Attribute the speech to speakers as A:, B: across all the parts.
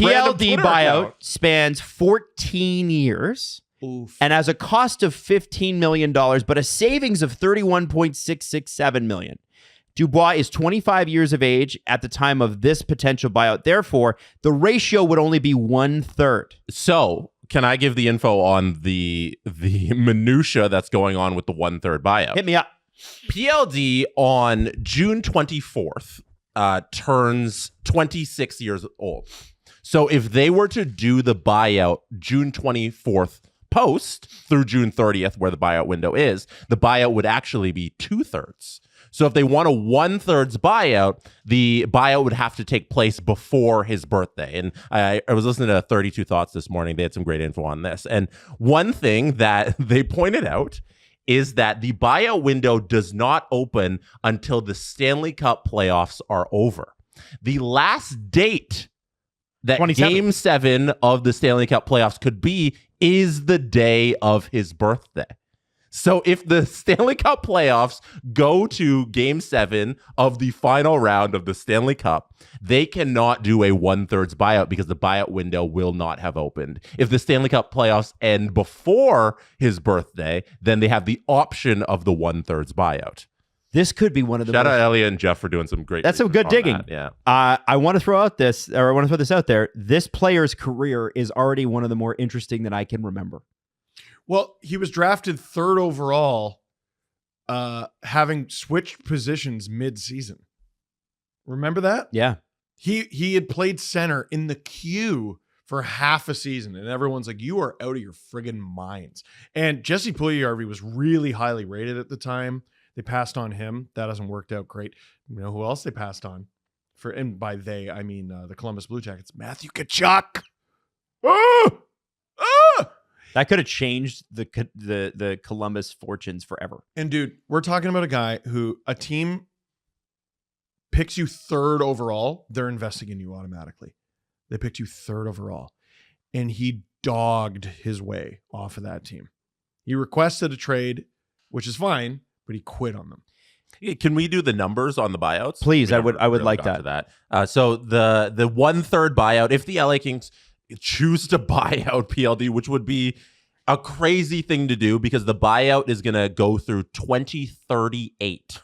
A: PLD buyout spans 14 years.
B: Oof.
A: And has a cost of $15 million, but a savings of $31.667 million. Dubois is 25 years of age at the time of this potential buyout. Therefore, the ratio would only be 1/3.
C: So, can I give the info on the minutia that's going on with the 1/3 buyout?
A: Hit me up.
C: PLD on June 24th turns 26 years old. So if they were to do the buyout June 24th post through June 30th, where the buyout window is, the buyout would actually be 2/3. So if they want a 1/3 buyout, the buyout would have to take place before his birthday. And I was listening to 32 Thoughts this morning. They had some great info on this. And one thing that they pointed out is that the buyout window does not open until the Stanley Cup playoffs are over. The last date that
A: 27th.
C: Game 7 of the Stanley Cup playoffs could be is the day of his birthday. So if the Stanley Cup playoffs go to Game 7 of the final round of the Stanley Cup, they cannot do a 1/3 buyout because the buyout window will not have opened. If the Stanley Cup playoffs end before his birthday, then they have the option of the 1/3 buyout.
A: This could be one of the
C: Shout out Elliot and Jeff for doing some great.
A: That's some good digging.
C: That. Yeah.
A: I want to throw this out there. This player's career is already one of the more interesting that I can remember.
B: Well, he was drafted 3rd overall, having switched positions mid-season. Remember that?
A: Yeah.
B: He had played center in the queue for half a season, and everyone's like, you are out of your friggin' minds. And Jesse Puljujarvi was really highly rated at the time. They passed on him. That hasn't worked out great. You know who else they passed on? And by they, I mean the Columbus Blue Jackets. Matthew Tkachuk.
A: That could have changed the Columbus fortunes forever.
B: And dude, we're talking about a guy who a team picks you 3rd overall, they're investing in you automatically. They picked you 3rd overall. And he dogged his way off of that team. He requested a trade, which is fine, but he quit on them.
C: Can we do the numbers on the buyouts?
A: Please, I would like that.
C: So the 1/3 buyout, if the LA Kings choose to buy out PLD, which would be a crazy thing to do because the buyout is going to go through 2038.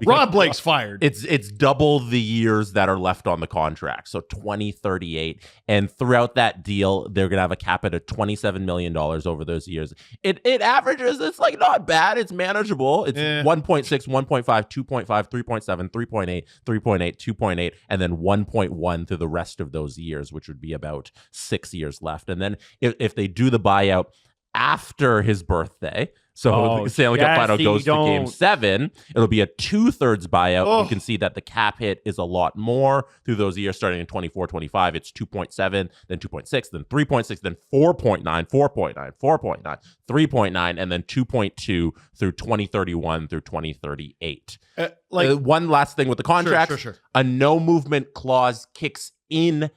B: Rob Blake's fired.
C: It's double the years that are left on the contract. So 2038. And throughout that deal, they're going to have a cap at $27 million over those years. It averages, it's like not bad. It's manageable. It's 1.6, 1.5, 2.5, 3.7, 3.8, 3.8, 2.8, and then 1.1 through the rest of those years, which would be about 6 years left. And then if they do the buyout after his birthday, so the Stanley Cup final goes to Game 7, it'll be a 2/3 buyout. You can see that the cap hit is a lot more through those years starting in 24-25. It's 2.7, then 2.6, then 3.6, then 4.9, 4.9, 4.9, 3.9, and then 2.2 through 2031 through 2038. One last thing with the contract,
B: Sure.
C: A no movement clause kicks in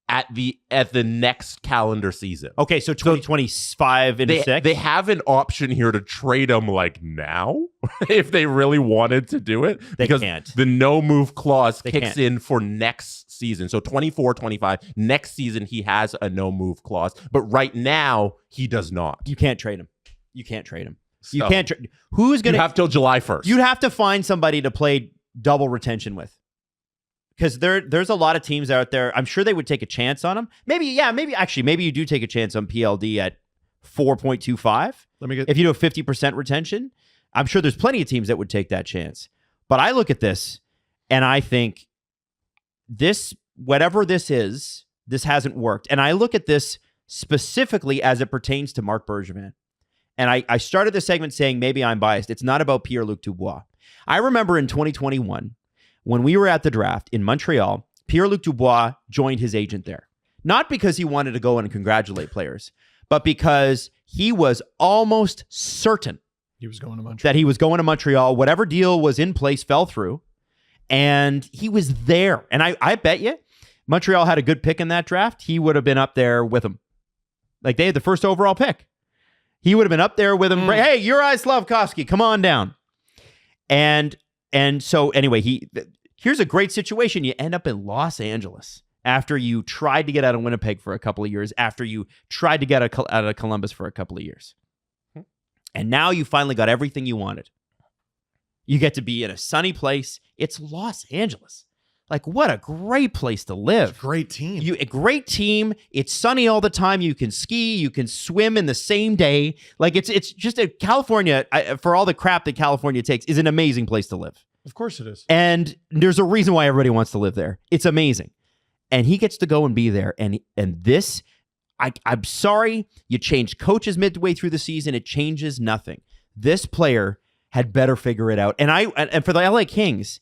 C: at the next calendar season.
A: Okay, so 2025 into 6.
C: They have an option here to trade him like now if they really wanted to do it.
A: They
C: because
A: can't.
C: The no move clause kicks
A: can't.
C: in for next season. So 24-25, next season he has a no move clause, but right now he does not.
A: You can't trade him. You can't trade him.
C: So,
A: You can't trade. Who's going
C: to have till July 1st.
A: You'd have to find somebody to play double retention with. Because there's a lot of teams out there. I'm sure they would take a chance on him. Maybe you do take a chance on PLD at 4.25. If you do a 50% retention, I'm sure there's plenty of teams that would take that chance. But I look at this and I think this, whatever this is, this hasn't worked. And I look at this specifically as it pertains to Marc Bergevin. And I started the segment saying maybe I'm biased. It's not about Pierre-Luc Dubois. I remember in 2021, when we were at the draft in Montreal, Pierre-Luc Dubois joined his agent there. Not because he wanted to go and congratulate players, but because he was almost certain
B: he was going to Montreal.
A: That he was going to Montreal. Whatever deal was in place fell through, and he was there. And I bet you Montreal had a good pick in that draft. He would have been up there with him. Like, they had the first overall pick. He would have been up there with him. Hey, Juraj Slafkovský, come on down. And so anyway, here's a great situation. You end up in Los Angeles after you tried to get out of Winnipeg for a couple of years, after you tried to get out of Columbus for a couple of years. And now you finally got everything you wanted. You get to be in a sunny place. It's Los Angeles. Like, what a great place to live.
B: It's a great team.
A: A great team. It's sunny all the time. You can ski. You can swim in the same day. Like, it's just California, for all the crap that California takes, is an amazing place to live.
B: Of course it is.
A: And there's a reason why everybody wants to live there. It's amazing. And he gets to go and be there. And this, I'm sorry, you changed coaches midway through the season. It changes nothing. This player had better figure it out. And for the LA Kings,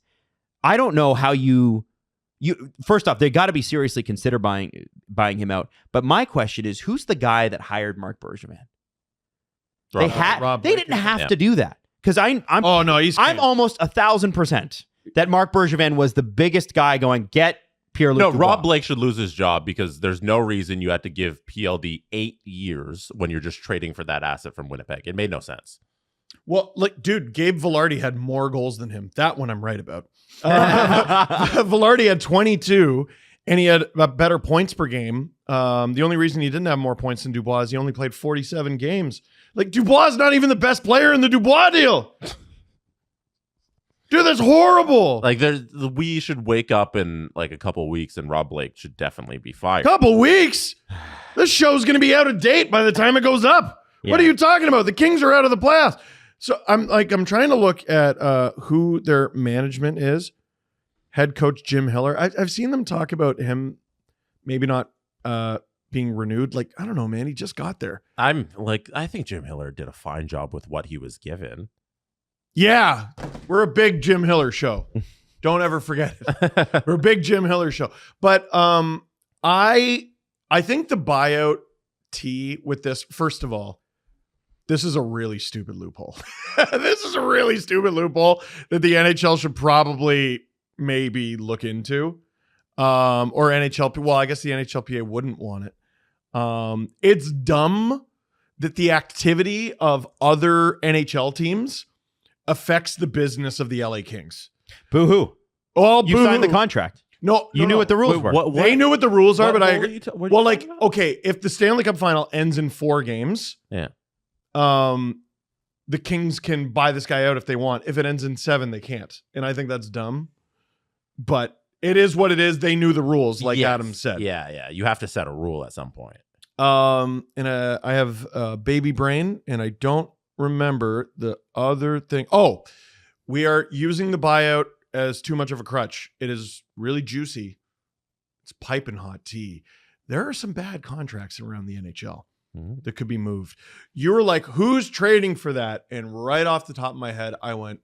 A: I don't know how you first off, they got to be seriously consider buying him out. But my question is, who's the guy that hired Marc Bergevin? They didn't have to do that. Because I'm almost 1,000% that Marc Bergevin was the biggest guy going, get Pierre-Luc Dubois.
C: Rob Blake should lose his job because there's no reason you had to give PLD 8 years when you're just trading for that asset from Winnipeg. It made no sense.
B: Well, like, dude, Gabe Vilardi had more goals than him. That one I'm right about. Vilardi had 22, and he had better points per game. The only reason he didn't have more points than Dubois is he only played 47 games. Like, Dubois is not even the best player in the Dubois deal. Dude, that's horrible.
C: Like, we should wake up in like a couple weeks, and Rob Blake should definitely be fired.
B: Couple weeks? This show's going to be out of date by the time it goes up. Yeah. What are you talking about? The Kings are out of the playoffs. So I'm trying to look at who their management is. Head coach Jim Hiller. I've seen them talk about him maybe not being renewed. Like, I don't know, man. He just got there.
C: I think Jim Hiller did a fine job with what he was given.
B: Yeah, we're a big Jim Hiller show. Don't ever forget it. We're a big Jim Hiller show. But I think the buyout T with this, first of all, this is a really stupid loophole. This is a really stupid loophole that the NHL should probably maybe look into. Or NHL, well, I guess the NHLPA wouldn't want it. It's dumb that the activity of other NHL teams affects the business of the LA Kings.
A: Boo-hoo.
B: Oh,
A: you signed the contract.
B: No,
A: you knew what the rules were.
B: What? They knew what the rules are, but okay, if the Stanley Cup final ends in 4 games,
C: yeah,
B: the Kings can buy this guy out if they want. If it ends in 7, they can't, and I think that's dumb. But it is what it is. They knew the rules, like Adam said.
C: Yeah. You have to set a rule at some point.
B: And I have baby brain, and I don't remember the other thing. Oh, we are using the buyout as too much of a crutch. It is really juicy. It's piping hot tea. There are some bad contracts around the NHL that could be moved. You were like, who's trading for that? And right off the top of my head, I went,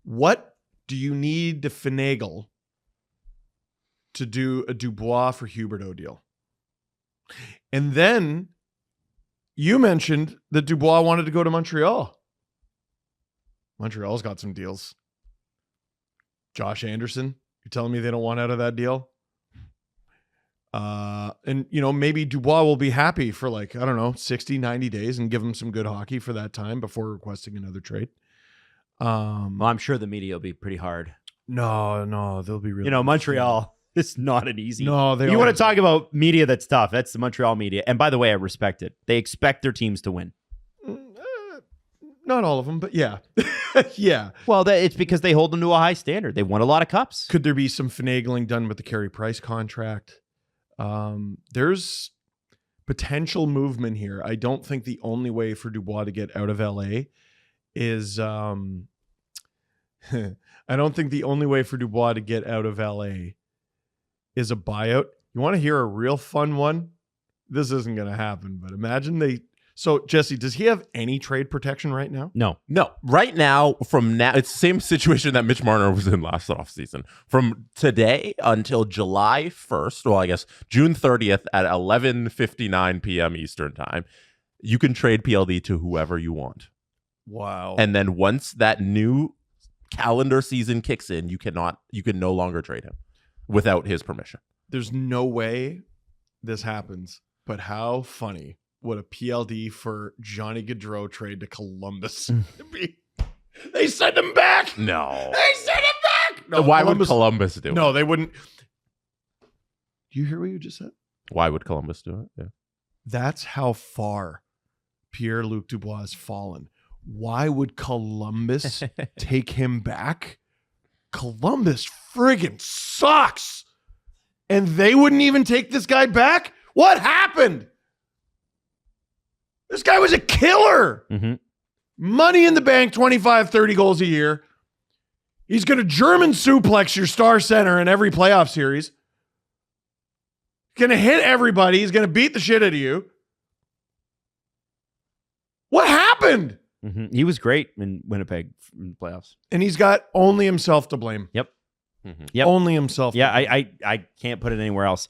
B: what do you need to finagle to do a Dubois for Huberdeau deal? And then you mentioned that Dubois wanted to go to Montreal. Montreal's got some deals. Josh Anderson, you're telling me they don't want out of that deal? And, maybe Dubois will be happy for 60, 90 days and give him some good hockey for that time before requesting another trade.
A: Well, I'm sure the media will be pretty hard.
B: No, they'll be really
A: Montreal. It's not an easy.
B: No,
A: you want to talk about media that's tough. That's the Montreal media. And by the way, I respect it. They expect their teams to win.
B: Not all of them, but yeah. Yeah.
A: Well, it's because they hold them to a high standard. They won a lot of cups.
B: Could there be some finagling done with the Carey Price contract? There's potential movement here. I don't think the only way for Dubois to get out of LA is I don't think the only way for Dubois to get out of LA is a buyout. You want to hear a real fun one? This isn't going to happen, but imagine So, Jesse, does he have any trade protection right now?
A: No.
C: Right now, from now, it's the same situation that Mitch Marner was in last offseason. From today until July 1st, well, I guess June 30th at 11:59 p.m. Eastern time, you can trade PLD to whoever you want.
B: Wow.
C: And then once that new calendar season kicks in, you can no longer trade him without his permission.
B: There's no way this happens, but how funny would a PLD for Johnny Gaudreau trade to Columbus be? They send him back.
C: No.
B: They send him back.
C: No, why would Columbus do it?
B: No, they wouldn't. Do you hear what you just said?
C: Why would Columbus do it? Yeah.
B: That's how far Pierre-Luc Dubois has fallen. Why would Columbus take him back? Columbus friggin' sucks. And they wouldn't even take this guy back? What happened? This guy was a killer.
A: Mm-hmm.
B: Money in the bank, 25, 30 goals a year. He's going to German suplex your star center in every playoff series. Going to hit everybody. He's going to beat the shit out of you. What happened?
A: Mm-hmm. He was great in Winnipeg in the playoffs.
B: And he's got only himself to blame.
A: Yep.
C: Mm-hmm.
A: Yep.
B: Only himself.
A: Yeah, I can't put it anywhere else.